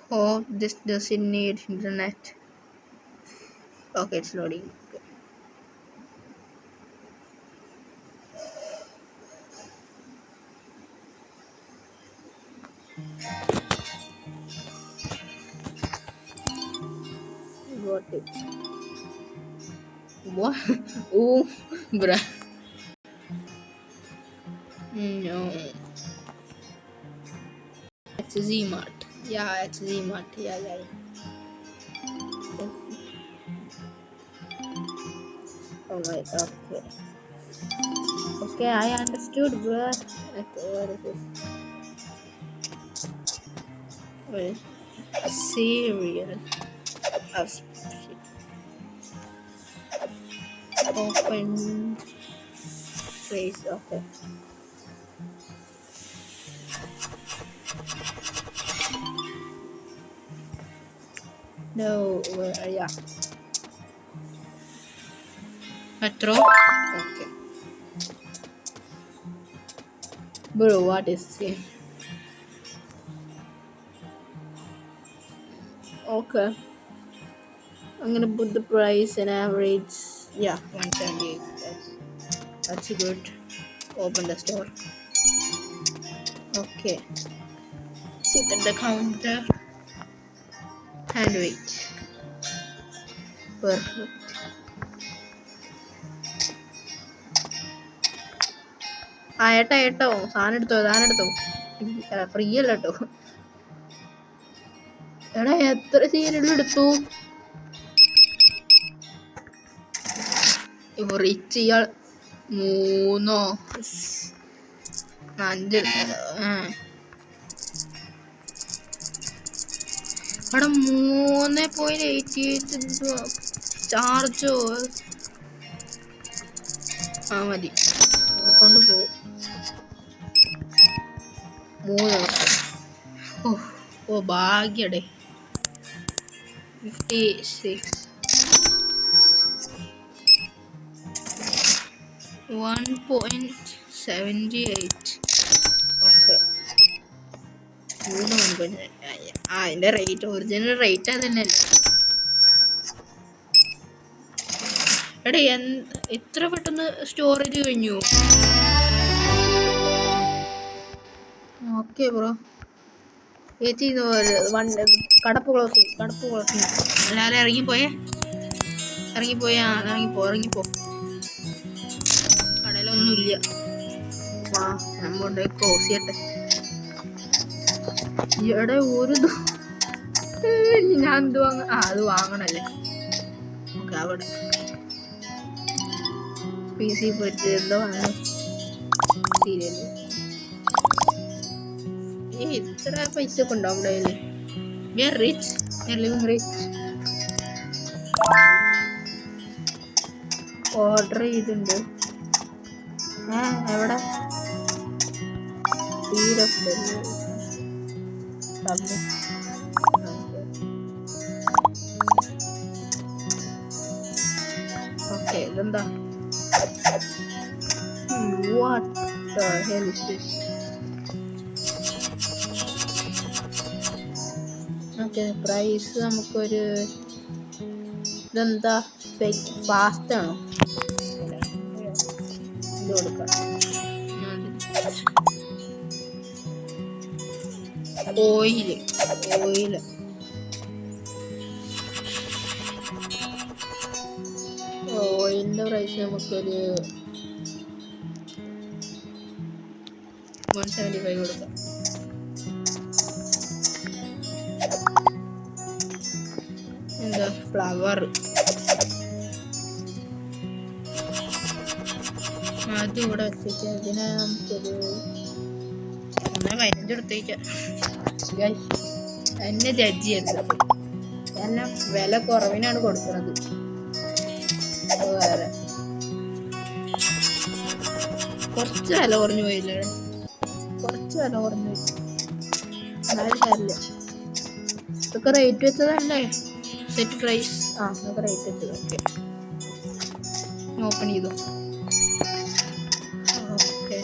Oh, this doesn't need internet. Okay, it's loading. Okay. Got it. What? Oh, bruh. No. It's Zmart. Yeah, it's Zmart. Yeah. Alright, okay. Okay, I understood, bruh. Okay, what is this? What is cereal? Oh, shit. Open place. Okay. No, yeah. Metro? Okay. Bro, what is this game? Okay. I'm gonna put the price and average. Yeah, 178. That's good. Open the store. Okay. Sit at the counter and wait. Perfect. ഏട്ടോ സാധനം എടുത്തോ free അല്ല കേട്ടോ. എടാ എത്ര serial എടുത്തു rich ഇയാൾ? 3 5 എടാ 3.88 ചാർജോ? ആ മതി, എടുത്തോണ്ട് പോവും. 3. ഓ ഭാഗ്യടേ. 56 1.78. ഓക്കെ, അതിന്റെ റേറ്റ് ഒറിജിനൽ റേറ്റ് അതന്നെയല്ലേ? എടാ എത്ര പെട്ടെന്ന് സ്റ്റോറേജ് കഴിഞ്ഞു. ഓക്കെ ബ്രോ, ചേച്ചി കടപ്പ് ക്ലോസിങ്. എല്ലാവരും ഇറങ്ങിപ്പോ. കടയിലൊന്നുമില്ല. നമ്മളുടെ ക്ലോസ് ചെയ്യട്ടെ. ഇവിടെ ഞാൻ എന്ത് അത് വാങ്ങണല്ലേ? ഓക്കെ, അവിടെ PC പോയിട്ട് എന്തോ വാങ്ങണം. സീരിയല് ഇത്ര പൈസ ഒക്കെ ഉണ്ടോ അവിടെ? We are living rich. Order ചെയ്തിട്ടുണ്ട്. എവിടെ? ഓക്കെ, ഇതെന്താ? What the hell is this? Okay, price നമുക്കൊരു ഇതെന്താ പാസ്ത ആണോ? ഇത് കൊടുക്കാം. ഓയില് ഓയിലിന്റെ പ്രൈസ് നമുക്കൊരു 175 കൊടുക്കാം. എന്താ ഫ്ലവർ? അത് ഇവിടെ വെച്ചിട്ട് ഇതിനെ നമുക്കൊരു 15 എടുത്തേക്കാം. എന്നെ ജഡ്ജ് ചെയ്യരുത്, എല്ലാം വില കുറവിനാണ് കൊടുക്കുന്നത്. വേറെ കുറച്ച് വില കുറഞ്ഞു പോയില്ലേ? എന്നാലും കാര്യമില്ല. ഇതൊക്കെ റേറ്റ് വെച്ചതല്ലേ? Set price. ഇതൊക്കെ റേറ്റ് വെച്ചത്. ഓക്കെ, ഓപ്പൺ ചെയ്തു. ഓക്കെ,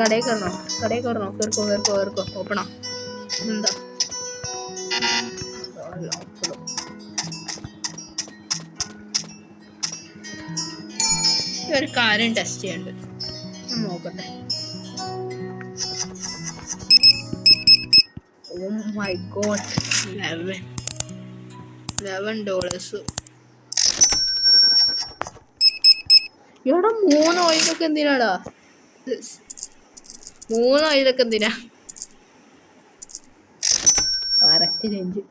കടയിൽ കയറണോ കേർക്കോ ഓപ്പണാ എന്താ ഒരു കാര്യം ടെസ്റ്റ് ചെയ്യണ്ട് നോക്കട്ടെ. Oh my God, $11. ഇവിടെ 3 ഓയിലൊക്കെ എന്തിനാടാ? 3 ഓയിലൊക്കെ എന്തിനാ? Correct change.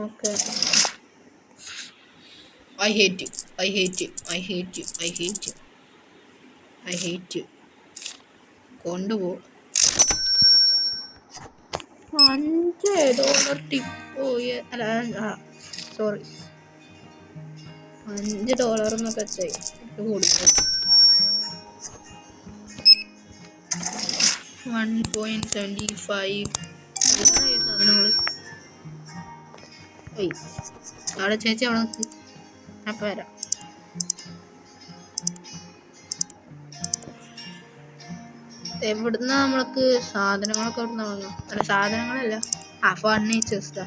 Okay, I hate you. കൊണ്ടുപോ. $5 ടിപ്പ്. അല്ല സോറി, $5 എന്നൊക്കെ കൊടുക്കും. 1.75 സാധനങ്ങള്. അവിടെ ചേച്ചി അവിടെ നിൽക്ക്, അപ്പം വരാം. എവിടുന്ന നമ്മൾക്ക് സാധനങ്ങളൊക്കെ എവിടുന്ന വാങ്ങാം? അല്ല സാധനങ്ങളല്ല, ഫർണിച്ചേഴ്സാ.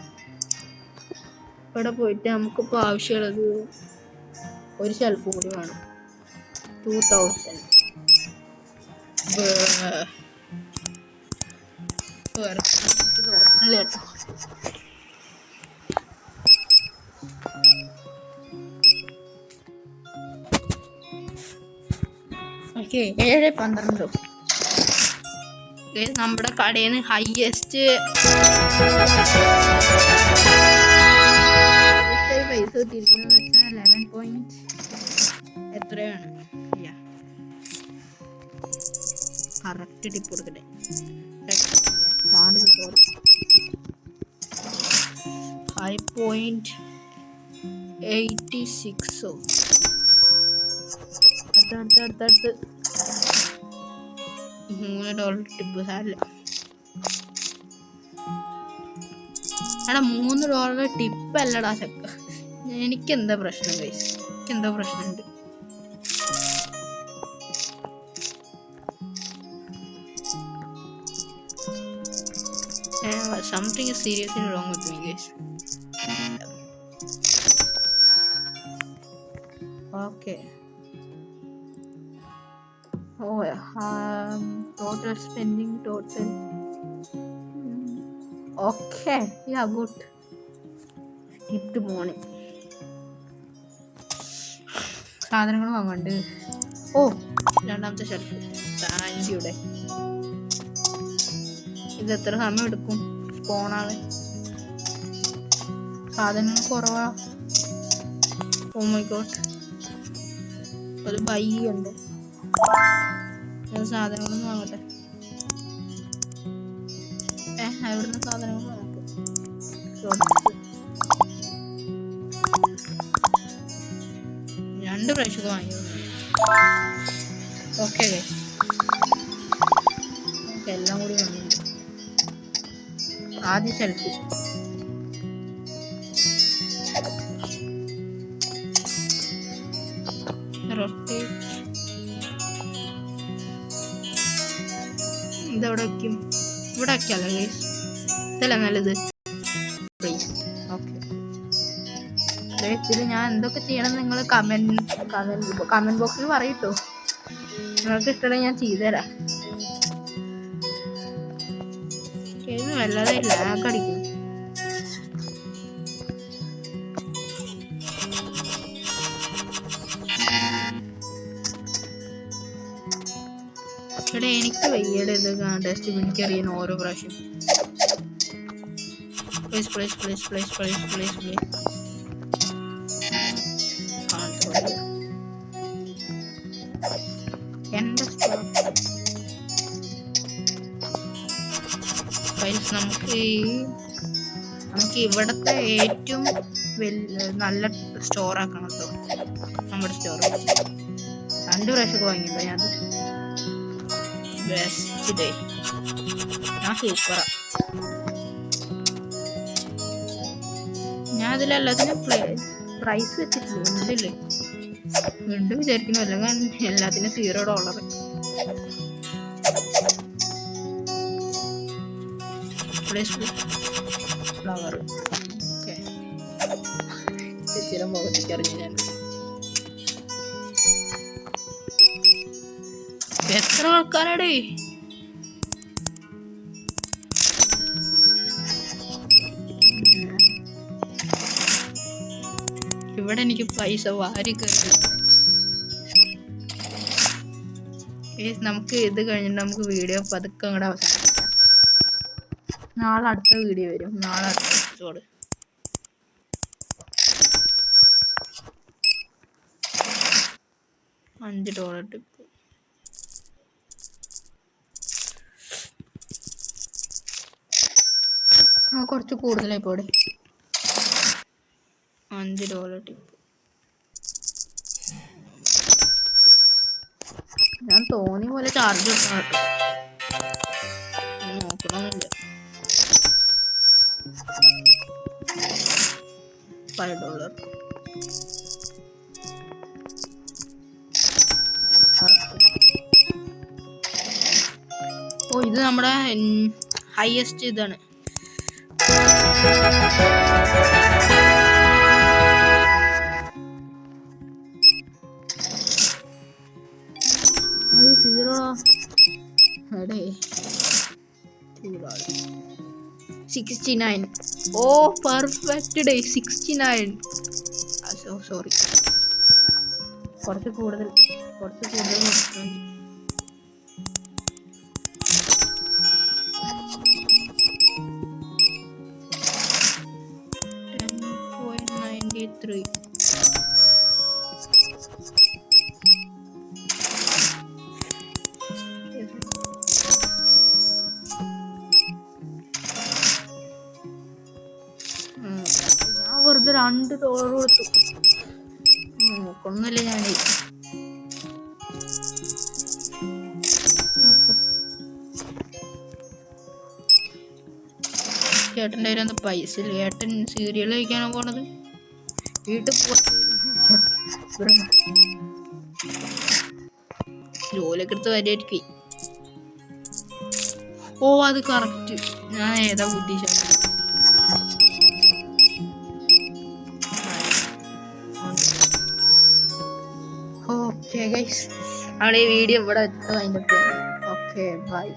ഇവിടെ പോയിട്ട് നമുക്കിപ്പോൾ ആവശ്യമുള്ളത് ഒരു ഷെൽഫ് കൂടി വേണം. 2000. കേട്ടോ. ഓക്കെ, 7.12. നമ്മുടെ കടയിൽ നിന്ന് ഹൈയസ്റ്റ് പൈസ കിട്ടിയിരിക്കുന്നത് വെച്ചാൽ 11 പോയിന്റ് എത്രയാണ്? കറക്റ്റ് ടിപ്പ് കൊടുക്കട്ടെ. 5.86. അടുത്ത് $3 ടിപ്പ്. സാരില്ല എടാ, $3 ടിപ്പ് അല്ലടാ ചക്ക. എനിക്കെന്താ പ്രശ്നം ഗൈസ്? എനിക്കെന്തോ പ്രശ്നമുണ്ട്. Something is seriously wrong with me guys. Okay. Total spending total. Okay, yeah, good. Good morning. സാധനങ്ങൾ വാങ്ങണ്ട്. രണ്ടാമത്തെ ഷെൽഫ് താഞ്ചിയുടെ. ഇത് എത്ര സമയം എടുക്കും പോണാള്? സാധനങ്ങൾ കുറവാ. ഓ മൈ ഗോഡ്, ഒരു ബൈ ഉണ്ട്. സാധനങ്ങളൊന്നും വാങ്ങട്ടെ. എവിടുന്ന് സാധനങ്ങൾ വാങ്ങട്ടെ? 2 പ്രാവശ്യം വാങ്ങി. ഓക്കെ, എല്ലാം കൂടി വാങ്ങിയിട്ടുണ്ട്. ആദ്യ ഷെൽഫ് ഇതെവിടെ വയ്ക്കും? ഇവിടെ വയ്ക്കാമല്ലോ ഗൈസ്, ഇതല്ല നല്ലത്. ഓക്കെ, ഇതിൽ ഞാൻ എന്തൊക്കെ ചെയ്യണം നിങ്ങൾ കമന്റ് ബോക്സിൽ പറയട്ടോ. നിങ്ങൾക്ക് ഇഷ്ടമുണ്ടെങ്കിൽ ഞാൻ ചെയ്തുതരാം. വല്ലാതെ ലാഗ് അടിക്കും. ഇവിടെ എനിക്ക് വയ്യയുടെ ഇത് ഡസ്റ്റ്ബിനിക്ക് അറിയാൻ ഓരോ പ്രാവശ്യം. എന്റെ നമുക്ക് ഇവിടത്തെ ഏറ്റവും നല്ല സ്റ്റോർ ആക്കണം കേട്ടോ. നമ്മുടെ സ്റ്റോർ 2 പ്രാവശ്യം വാങ്ങിയല്ലോ ഞാൻ. ബെസ്റ്റ് ഡേ, ഞാൻ സൂപ്പറാ. ഞാൻ അതിലെല്ലാത്തിനും പ്രൈസ് വെച്ചിട്ടില്ലേ? എന്തില്ലേ വീണ്ടും വിചാരിക്കുന്നു അല്ലെങ്കിൽ എല്ലാത്തിനും $0. ഫ്ലവർ ഓക്കെ ചേച്ചിയുടെ മുഖത്തേക്ക് ഇറങ്ങി ഞാൻ. എത്ര ആൾക്കാരാടേ? ഇവിടെ എനിക്ക് പൈസ വാരി കയറി. നമുക്ക് ഇത് കഴിഞ്ഞിട്ട് നമുക്ക് വീഡിയോ പതുക്കെ അങ്ങോട്ട് അവസാനിപ്പിക്കാം. നാളെ അടുത്ത വീഡിയോ വരും. നാളെ അടുത്ത എപ്പിസോഡ്. $5 ടിപ്പ്. കുറച്ച് കൂടുതലായി പോടെ. $5 ടിപ്പ്. ഞാൻ തോന്നിയ പോലെ ചാർജ് വെക്കണം കേട്ടോ. നോക്കണമെന്നില്ല. $5. ഓ ഇത് നമ്മുടെ ഹൈയസ്റ്റ് ഇതാണ്. അടേ 69. ഓ പെർഫെക്റ്റ് ഡേ. 69. സോറി കുറച്ച് കൂടുതൽ നോക്കാം. $10.93. ഞാൻ വെറുതെ $2 കൊടുത്തു. നോക്കൊന്നുമില്ല ഞാൻ. ചേട്ടൻ്റെ കയ്യിലൊന്നും പൈസ ഇല്ല. ഏട്ടൻ സീരിയൽ കഴിക്കാനാണ് പോണത്. വീട്ടിൽ ജോലിയൊക്കെ എടുത്ത് വരെയായിരിക്കും. ഓ അത് കറക്റ്റ്. ഞാൻ ഏതാ ബുദ്ധിശാലി. ഓക്കെ ഗൈസ്, നമ്മുടെ ഈ വീഡിയോ ഇവിടെ വൈൻഡപ്പ് ചെയ്യാം. Okay bye.